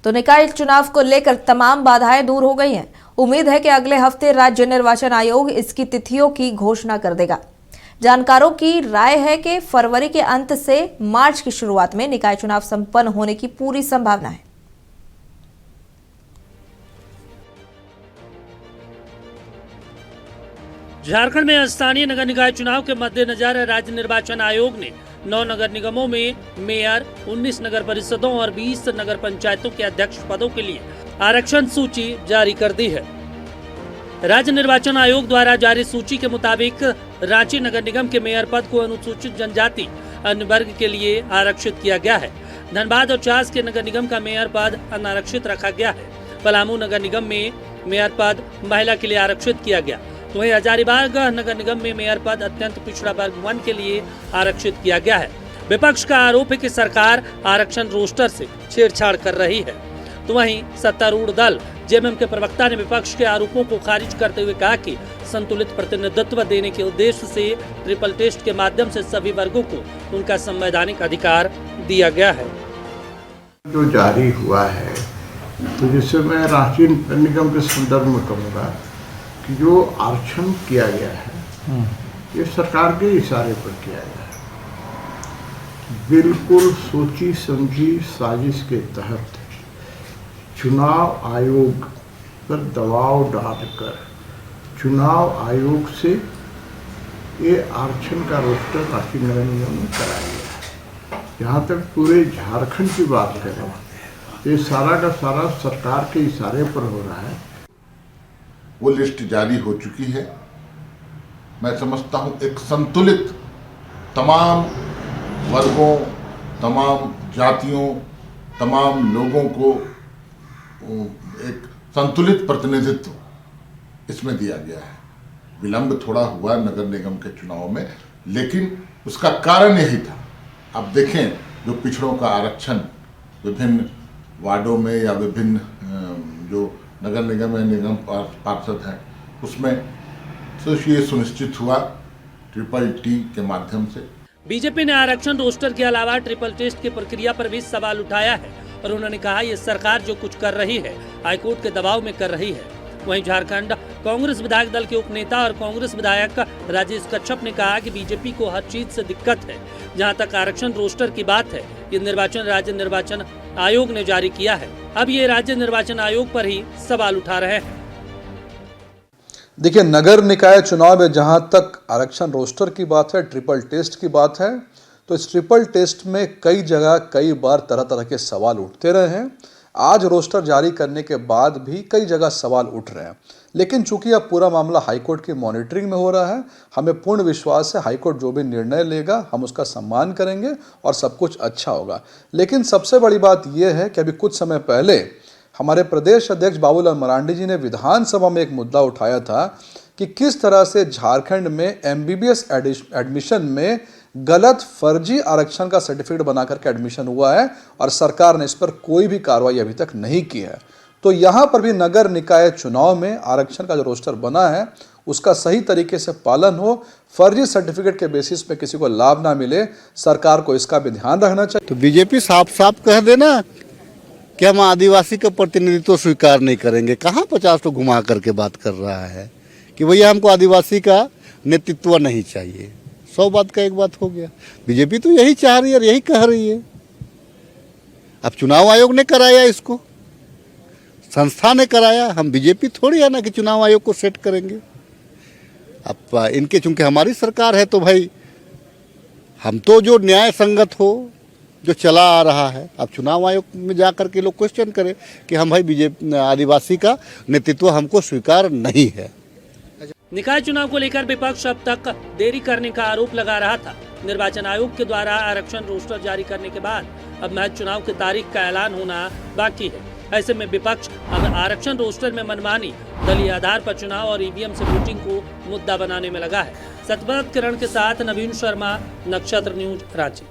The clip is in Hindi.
तो निकाय चुनाव को लेकर तमाम बाधाएं दूर हो गई हैं। उम्मीद है कि अगले हफ्ते राज्य निर्वाचन आयोग इसकी तिथियों की घोषणा कर देगा। जानकारों की राय है कि फरवरी के अंत से मार्च की शुरुआत में निकाय चुनाव संपन्न होने की पूरी संभावना है। झारखंड में स्थानीय नगर निकाय चुनाव के मद्देनजर राज्य निर्वाचन आयोग ने 9 नगर निगमों में मेयर, 19 नगर परिषदों और 20 नगर पंचायतों के अध्यक्ष पदों के लिए आरक्षण सूची जारी कर दी है। राज्य निर्वाचन आयोग द्वारा जारी सूची के मुताबिक रांची नगर निगम के मेयर पद को अनुसूचित जनजाति अन्य वर्ग के लिए आरक्षित किया गया है। धनबाद और चास के नगर निगम का मेयर पद अनारक्षित रखा गया है। पलामू नगर निगम में मेयर पद महिला के लिए आरक्षित किया गया। तो वहीं हजारीबाग नगर निगम में मेयर पद अत्यंत पिछड़ा वर्ग 1 के लिए आरक्षित किया गया है। विपक्ष का आरोप है कि सरकार आरक्षण रोस्टर से छेड़छाड़ कर रही है। तो वहीं सत्तारूढ़ दल जेएमएम के प्रवक्ता ने विपक्ष के आरोपों को खारिज करते हुए कहा कि संतुलित प्रतिनिधित्व देने के उद्देश्य से ट्रिपल टेस्ट के माध्यम से सभी वर्गों को उनका संवैधानिक अधिकार दिया गया है। जो जारी हुआ है, तो जिससे मैं रांची निगम के संदर्भ में कहूँगा कि जो आरक्षण किया गया है ये सरकार के इशारे पर किया गया है। बिल्कुल सोची समझी साजिश के तहत चुनाव आयोग पर दबाव डालकर चुनाव आयोग से ये आरक्षण का रोस्टर रांची नगर निगम में कराया गया है। यहाँ तक पूरे झारखंड की बात करें तो ये सारा का सारा सरकार के इशारे पर हो रहा है। वो लिस्ट जारी हो चुकी है। मैं समझता हूँ एक संतुलित तमाम वर्गों, तमाम जातियों, तमाम लोगों को एक संतुलित प्रतिनिधित्व इसमें दिया गया है। विलंब थोड़ा हुआ नगर निगम के चुनाव में, लेकिन उसका कारण यही था। अब देखें, जो पिछड़ों का आरक्षण विभिन्न वार्डों में या विभिन्न जो नगर निगम या निगम पार्षद हैं उसमें तो ये सुनिश्चित हुआ ट्रिपल टी के माध्यम से। बीजेपी ने आरक्षण रोस्टर के अलावा ट्रिपल टेस्ट की प्रक्रिया पर भी सवाल उठाया है और उन्होंने कहा ये सरकार जो कुछ कर रही है हाईकोर्ट के दबाव में कर रही है। वहीं झारखंड कांग्रेस विधायक दल के उपनेता और कांग्रेस विधायक राजेश कच्छप ने कहा कि बीजेपी को हर चीज से दिक्कत है। जहां तक आरक्षण रोस्टर की बात है, ये निर्वाचन राज्य निर्वाचन आयोग ने जारी किया है। अब ये राज्य निर्वाचन आयोग पर ही सवाल उठा रहे हैं। देखिए, नगर निकाय चुनाव में जहां तक आरक्षण रोस्टर की बात है, ट्रिपल टेस्ट की बात है, तो इस ट्रिपल टेस्ट में कई जगह कई बार तरह तरह के सवाल उठते रहे हैं। आज रोस्टर जारी करने के बाद भी कई जगह सवाल उठ रहे हैं, लेकिन चूंकि अब पूरा मामला हाईकोर्ट की मॉनिटरिंग में हो रहा है, हमें पूर्ण विश्वास है हाईकोर्ट जो भी निर्णय लेगा हम उसका सम्मान करेंगे और सब कुछ अच्छा होगा। लेकिन सबसे बड़ी बात यह है कि अभी कुछ समय पहले हमारे प्रदेश अध्यक्ष बाबूलाल मरांडी जी ने विधानसभा में एक मुद्दा उठाया था कि किस तरह से झारखंड में एमबीबीएस एडमिशन में गलत फर्जी आरक्षण का सर्टिफिकेट बना करके एडमिशन हुआ है और सरकार ने इस पर कोई भी कार्रवाई अभी तक नहीं की है। तो यहाँ पर भी नगर निकाय चुनाव में आरक्षण का जो रोस्टर बना है उसका सही तरीके से पालन हो, फर्जी सर्टिफिकेट के बेसिस पे किसी को लाभ ना मिले, सरकार को इसका भी ध्यान रखना चाहिए। तो बीजेपी साफ साफ कह देना कि हम आदिवासी का प्रतिनिधित्व स्वीकार नहीं करेंगे। कहाँ 50 तो घुमा करके बात कर रहा है कि भैया हमको आदिवासी का नेतृत्व नहीं चाहिए। 100 बात का एक बात हो गया। बीजेपी तो यही चाह रही है और यही कह रही है। अब चुनाव आयोग ने कराया, इसको संस्था ने कराया, हम बीजेपी थोड़ी है ना कि चुनाव आयोग को सेट करेंगे। अब इनके चूंकि हमारी सरकार है तो भाई हम तो जो न्याय संगत हो जो चला आ रहा है, अब चुनाव आयोग में जा करके लोग क्वेश्चन करें कि हम भाई बीजेपी आदिवासी का नेतृत्व हमको स्वीकार नहीं है। निकाय चुनाव को लेकर विपक्ष अब तक देरी करने का आरोप लगा रहा था। निर्वाचन आयोग के द्वारा आरक्षण रोस्टर जारी करने के बाद अब महज चुनाव की तारीख का ऐलान होना बाकी है। ऐसे में विपक्ष अब आरक्षण रोस्टर में मनमानी, दलीय आधार पर चुनाव और ईवीएम से वोटिंग को मुद्दा बनाने में लगा है। सतपाल किरण के साथ नवीन शर्मा, नक्षत्र न्यूज, रांची।